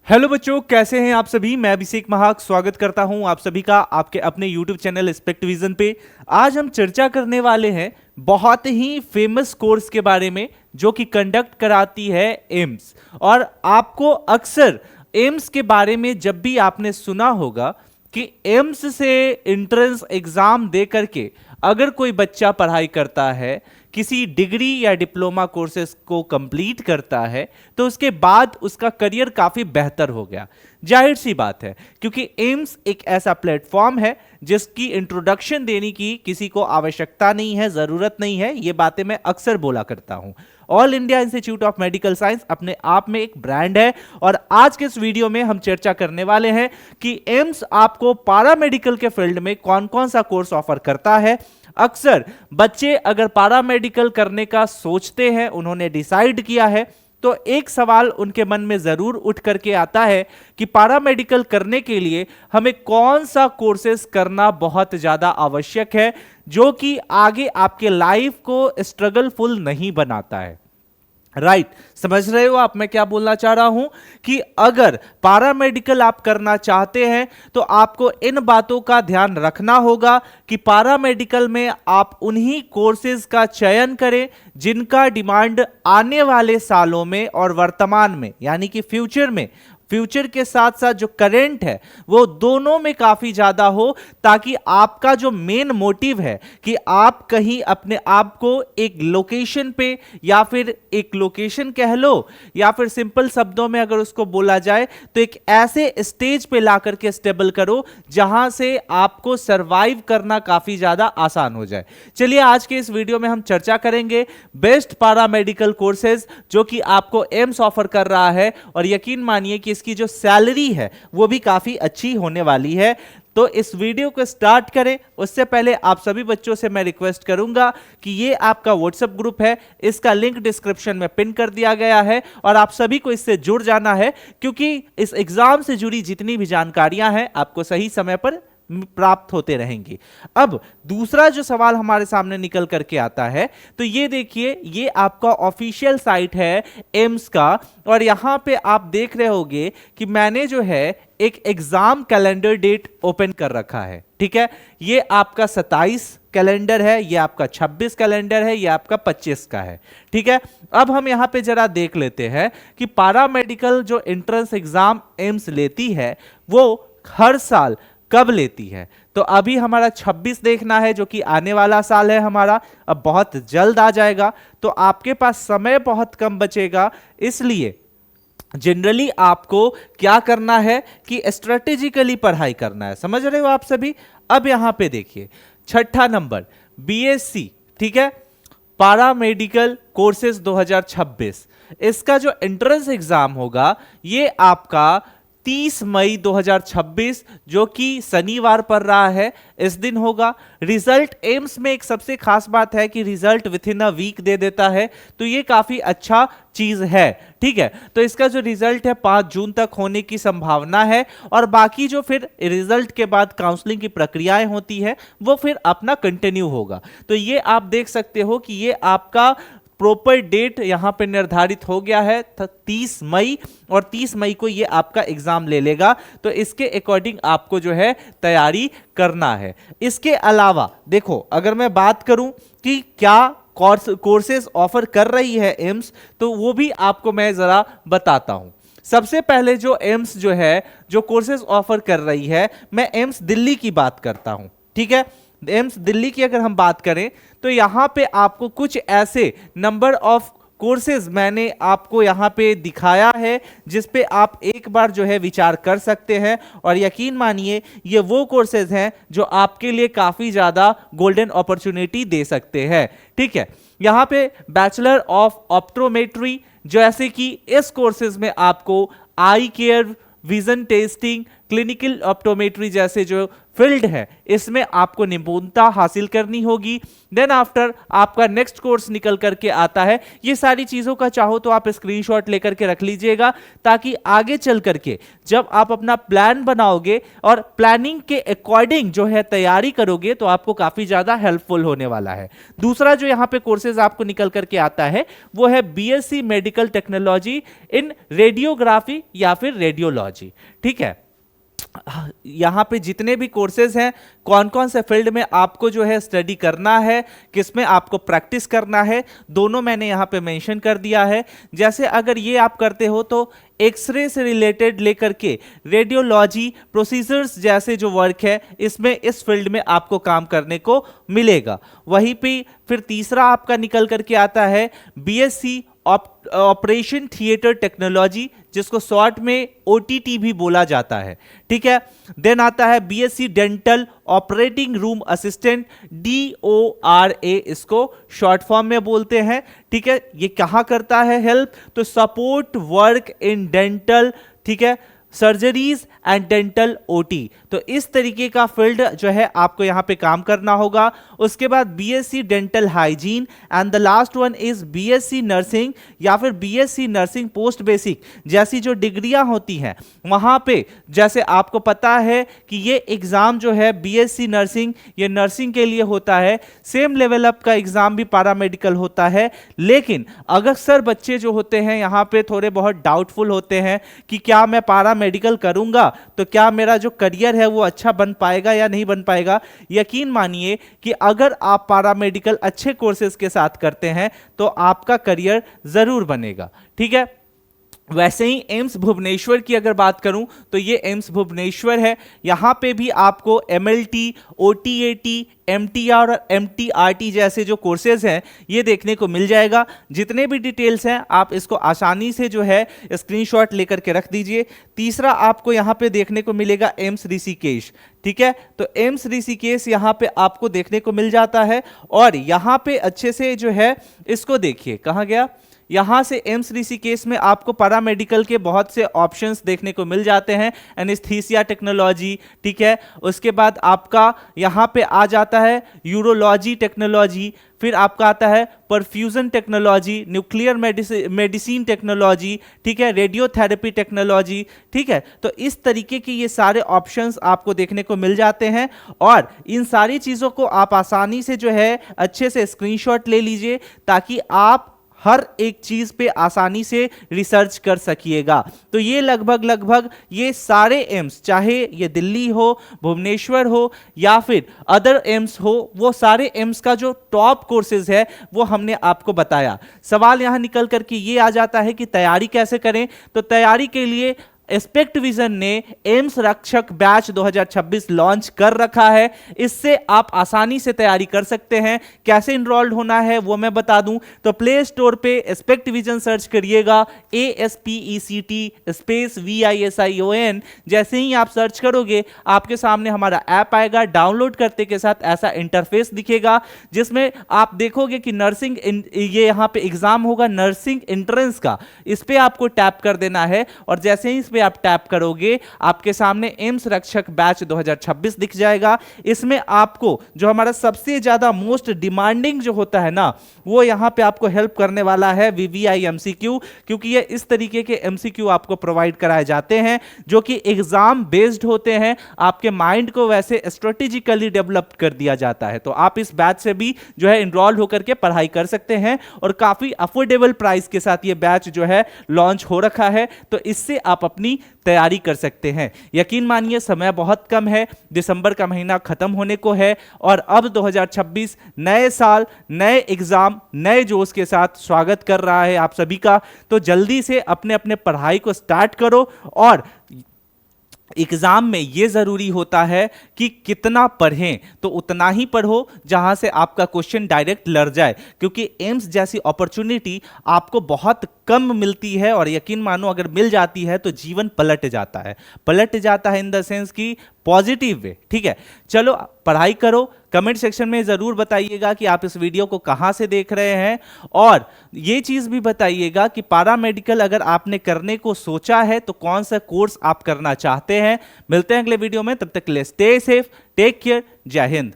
Hello बच्चों, कैसे हैं आप सभी। मैं अभिषेक महाक स्वागत करता हूं आप सभी का आपके अपने यूट्यूब चैनल स्पेक्टविजन पे। आज हम चर्चा करने वाले हैं बहुत ही फेमस कोर्स के बारे में जो कि कंडक्ट कराती है एम्स। और आपको अक्सर एम्स के बारे में जब भी आपने सुना होगा कि एम्स से एंट्रेंस एग्जाम दे करके अगर कोई बच्चा पढ़ाई करता है, किसी डिग्री या डिप्लोमा कोर्सेज को कंप्लीट करता है, तो उसके बाद उसका करियर काफी बेहतर हो गया। जाहिर सी बात है, क्योंकि एम्स एक ऐसा प्लेटफॉर्म है जिसकी इंट्रोडक्शन देने की किसी को आवश्यकता नहीं है, जरूरत नहीं है। ये बातें मैं अक्सर बोला करता हूं। All India institute of medical science अपने आप में एक ब्रांड है। और आज के इस वीडियो में हम चर्चा करने वाले हैं कि एम्स आपको पारामेडिकल के फील्ड में कौन कौन सा कोर्स ऑफर करता है। अक्सर बच्चे अगर पारामेडिकल करने का सोचते हैं, उन्होंने डिसाइड किया है, तो एक सवाल उनके मन में जरूर उठ करके आता है कि पारामेडिकल करने के लिए हमें कौन सा कोर्सेज करना बहुत ज्यादा आवश्यक है जो कि आगे आपके लाइफ को स्ट्रगलफुल नहीं बनाता है। राइट, समझ रहे हो आप मैं क्या बोलना चाह रहा हूं कि अगर पारामेडिकल आप करना चाहते हैं तो आपको इन बातों का ध्यान रखना होगा कि पारामेडिकल में आप उन्हीं कोर्सेज का चयन करें जिनका डिमांड आने वाले सालों में और वर्तमान में यानी कि फ्यूचर के साथ साथ जो करंट है वो दोनों में काफी ज्यादा हो, ताकि आपका जो मेन मोटिव है कि आप कहीं अपने आप को एक लोकेशन पे या फिर एक लोकेशन कह लो या फिर सिंपल शब्दों में अगर उसको बोला जाए तो एक ऐसे स्टेज पे ला करके स्टेबल करो जहां से आपको सरवाइव करना काफी ज्यादा आसान हो जाए। चलिए आज के इस वीडियो में हम चर्चा करेंगे बेस्ट पारामेडिकल कोर्सेज जो कि आपको एम्स ऑफर कर रहा है। और यकीन मानिए कि इसकी जो सैलरी है वो भी काफी अच्छी होने वाली है। तो इस वीडियो को स्टार्ट करें उससे पहले आप सभी बच्चों से मैं रिक्वेस्ट करूंगा कि ये आपका व्हाट्सएप ग्रुप है, इसका लिंक डिस्क्रिप्शन में पिन कर दिया गया है और आप सभी को इससे जुड़ जाना है, क्योंकि इस एग्जाम से जुड़ी जितनी भी जानकारियां हैं आपको सही समय पर प्राप्त होते रहेंगी। अब दूसरा जो सवाल हमारे सामने निकल करके आता है, तो ये देखिए, ये आपका ऑफिशियल साइट है एम्स का और यहां पे आप देख रहे होंगे कि मैंने जो है एक एग्जाम कैलेंडर डेट ओपन कर रखा है। ठीक है, ये आपका 27 कैलेंडर है, ये आपका 26 कैलेंडर है, ये आपका 25 का है। ठीक है, अब हम यहां पे जरा देख लेते हैं कि पारामेडिकल जो एंट्रेंस एग्जाम एम्स लेती है वो हर साल कब लेती है। तो अभी हमारा 26 देखना है जो कि आने वाला साल है हमारा, अब बहुत जल्द आ जाएगा, तो आपके पास समय बहुत कम बचेगा। इसलिए जनरली आपको क्या करना है कि स्ट्रेटेजिकली पढ़ाई करना है। समझ रहे हो आप सभी। अब यहां पे देखिए, छठा नंबर बीएससी, ठीक है, पारामेडिकल कोर्सेज 2026, इसका जो एंट्रेंस एग्जाम होगा ये आपका 30 मई 2026 जो कि शनिवार पड़ रहा है, इस दिन होगा। रिजल्ट एम्स में एक सबसे खास बात है कि result within a week दे देता है, तो ये काफी अच्छा चीज है। ठीक है, तो इसका जो रिजल्ट है 5 जून तक होने की संभावना है और बाकी जो फिर रिजल्ट के बाद काउंसलिंग की प्रक्रियाएं होती है वो फिर अपना कंटिन्यू होगा। तो ये आप देख सकते हो कि ये आपका प्रॉपर डेट यहां पे निर्धारित हो गया है 30 मई, और 30 मई को ये आपका एग्जाम ले लेगा। तो इसके अकॉर्डिंग आपको जो है तैयारी करना है। इसके अलावा देखो, अगर मैं बात करूं कि क्या कोर्सेज ऑफर कर रही है एम्स, तो वो भी आपको मैं जरा बताता हूं। सबसे पहले जो एम्स जो है जो कोर्सेज ऑफर कर रही है, मैं एम्स दिल्ली की बात करता हूं। ठीक है, एम्स दिल्ली की अगर हम बात करें तो यहां पे आपको कुछ ऐसे नंबर ऑफ कोर्सेज मैंने आपको यहां पे दिखाया है जिस पे आप एक बार जो है विचार कर सकते हैं। और यकीन मानिए ये वो कोर्सेज हैं जो आपके लिए काफी ज्यादा गोल्डन अपॉर्चुनिटी दे सकते हैं। ठीक है, यहां पे बैचलर ऑफ ऑप्टोमेट्री, जैसे कि इस कोर्सेज में आपको eye care, vision testing, clinical optometry जैसे जो फील्ड है इसमें आपको निपुणता हासिल करनी होगी। देन आफ्टर आपका नेक्स्ट कोर्स निकल करके आता है। ये सारी चीजों का चाहो तो आप स्क्रीनशॉट लेकर के रख लीजिएगा, ताकि आगे चल करके जब आप अपना प्लान बनाओगे और प्लानिंग के अकॉर्डिंग जो है तैयारी करोगे तो आपको काफी ज्यादा हेल्पफुल होने वाला है। दूसरा जो यहाँ पे कोर्सेज आपको निकल करके आता है वो है BSc medical technology in radiography या फिर रेडियोलॉजी। ठीक है, यहाँ पे जितने भी कोर्सेज हैं, कौन कौन से फील्ड में आपको जो है स्टडी करना है, किसमें आपको प्रैक्टिस करना है, दोनों मैंने यहाँ पे मेंशन कर दिया है। जैसे अगर ये आप करते हो तो एक्सरे से रिलेटेड लेकर के रेडियोलॉजी प्रोसीजर्स जैसे जो वर्क है इसमें इस फील्ड में आपको काम करने को मिलेगा। वहीं पे फिर तीसरा आपका निकल करके आता है बीएससी ऑपरेशन थिएटर टेक्नोलॉजी, जिसको शॉर्ट में ओटीटी भी बोला जाता है। ठीक है, देन आता है BSc dental operating room assistant, DORA इसको शॉर्ट फॉर्म में बोलते हैं। ठीक है, ये कहां करता है हेल्प, तो सपोर्ट वर्क इन डेंटल, ठीक है, सर्जरीज एंड डेंटल ओटी। तो इस तरीके का फील्ड जो है आपको यहां पे काम करना होगा। उसके बाद BSc dental hygiene and the last one is BSc nursing या फिर बीएससी नर्सिंग पोस्ट बेसिक जैसी जो डिग्रियां होती हैं वहां पे, जैसे आपको पता है कि ये एग्जाम जो है बीएससी नर्सिंग, ये नर्सिंग के लिए होता है। सेम लेवल अप का एग्जाम भी पैरामेडिकल होता है, लेकिन अक्सर बच्चे जो होते हैं यहाँ पे थोड़े बहुत डाउटफुल होते हैं कि क्या मैं पैरामेडिकल करूंगा तो क्या मेरा जो करियर है वो अच्छा बन पाएगा या नहीं बन पाएगा। यकीन मानिए कि अगर आप पैरामेडिकल अच्छे कोर्सेज के साथ करते हैं तो आपका करियर जरूर बनेगा। ठीक है, वैसे ही एम्स भुवनेश्वर की अगर बात करूं तो ये एम्स भुवनेश्वर है। यहां पे भी आपको एमएलटी, ओटीएटी, एमटीआर और एमटीआरटी जैसे जो कोर्सेज हैं ये देखने को मिल जाएगा। जितने भी डिटेल्स हैं आप इसको आसानी से जो है स्क्रीनशॉट लेकर के रख दीजिए। तीसरा आपको यहां पे देखने को मिलेगा एम्स ऋषिकेश। ठीक है, तो एम्स ऋषिकेश यहां पे आपको देखने को मिल जाता है और यहां पे अच्छे से जो है इसको देखिए, कहां गया, यहां से एम्स ऋषिकेश में आपको पैरामेडिकल के बहुत से ऑप्शंस देखने को मिल जाते हैं। एनेस्थीसिया टेक्नोलॉजी, ठीक है, उसके बाद आपका यहां पे आ जाता है यूरोलॉजी टेक्नोलॉजी, फिर आपका आता है perfusion technology, nuclear medicine technology, ठीक है, रेडियोथेरेपी टेक्नोलॉजी। ठीक है, तो इस तरीके के ये सारे ऑप्शंस आपको देखने को मिल जाते हैं और इन सारी चीज़ों को आप आसानी से जो है अच्छे से स्क्रीनशॉट ले लीजिए ताकि आप हर एक चीज पे आसानी से रिसर्च कर सकिएगा। तो ये लगभग ये सारे एम्स, चाहे ये दिल्ली हो, भुवनेश्वर हो या फिर अदर एम्स हो, वो सारे एम्स का जो टॉप कोर्सेज है वो हमने आपको बताया। सवाल यहां निकल करके ये आ जाता है कि तैयारी कैसे करें। तो तैयारी के लिए एस्पेक्ट विजन ने एम्स रक्षक बैच 2026 लॉन्च कर रखा है। इससे आप आसानी से तैयारी कर सकते हैं। कैसे इनरोल्ड होना है वो मैं बता दूं, तो प्ले स्टोर पे एस्पेक्ट विजन सर्च करिएगा, ASPECT स्पेस VISION। जैसे ही आप सर्च करोगे आपके सामने हमारा ऐप आएगा। डाउनलोड करते के साथ ऐसा इंटरफेस दिखेगा जिसमें आप देखोगे कि नर्सिंग, ये यहाँ पे एग्जाम होगा नर्सिंग एंट्रेंस का, इस पे आपको टैप कर देना है और जैसे ही पे आप टैप करोगे आपके सामने एम्स रक्षक बैच 2026 दिख जाएगा। इसमें आपको जो हमारा सबसे ज्यादा मोस्ट डिमांडिंग जो होता है ना, वो यहां पे आपको हेल्प करने वाला है VVI MCQ, क्योंकि ये इस तरीके के MCQ आपको प्रोवाइड कराए जाते हैं जो कि एग्जाम बेस्ड होते हैं। आपके माइंड को वैसे स्ट्रेटेजिकली डेवलप कर दिया जाता है। तो आप इस बैच से भी जो है इनरोल होकर के पढ़ाई कर सकते हैं और काफी अफोर्डेबल प्राइस के साथ ये बैच जो है लॉन्च हो रखा है। तो इससे आप अपनी तैयारी कर सकते हैं। यकीन मानिए समय बहुत कम है, दिसंबर का महीना खत्म होने को है और अब 2026 नए साल, नए एग्जाम, नए जोश के साथ स्वागत कर रहा है आप सभी का। तो जल्दी से अपने अपने पढ़ाई को स्टार्ट करो और एग्जाम में यह जरूरी होता है कि कितना पढ़ें, तो उतना ही पढ़ो जहां से आपका क्वेश्चन डायरेक्ट लड़ जाए, क्योंकि एम्स जैसी अपॉर्चुनिटी आपको बहुत कम मिलती है और यकीन मानो अगर मिल जाती है तो जीवन पलट जाता है। पलट जाता है इन द सेंस कि पॉजिटिव वे। ठीक है, चलो पढ़ाई करो। कमेंट सेक्शन में जरूर बताइएगा कि आप इस वीडियो को कहां से देख रहे हैं, और ये चीज भी बताइएगा कि पारा मेडिकल अगर आपने करने को सोचा है तो कौन सा कोर्स आप करना चाहते हैं। मिलते हैं अगले वीडियो में, तब तक के लिए स्टे सेफ, टेक केयर, जय हिंद।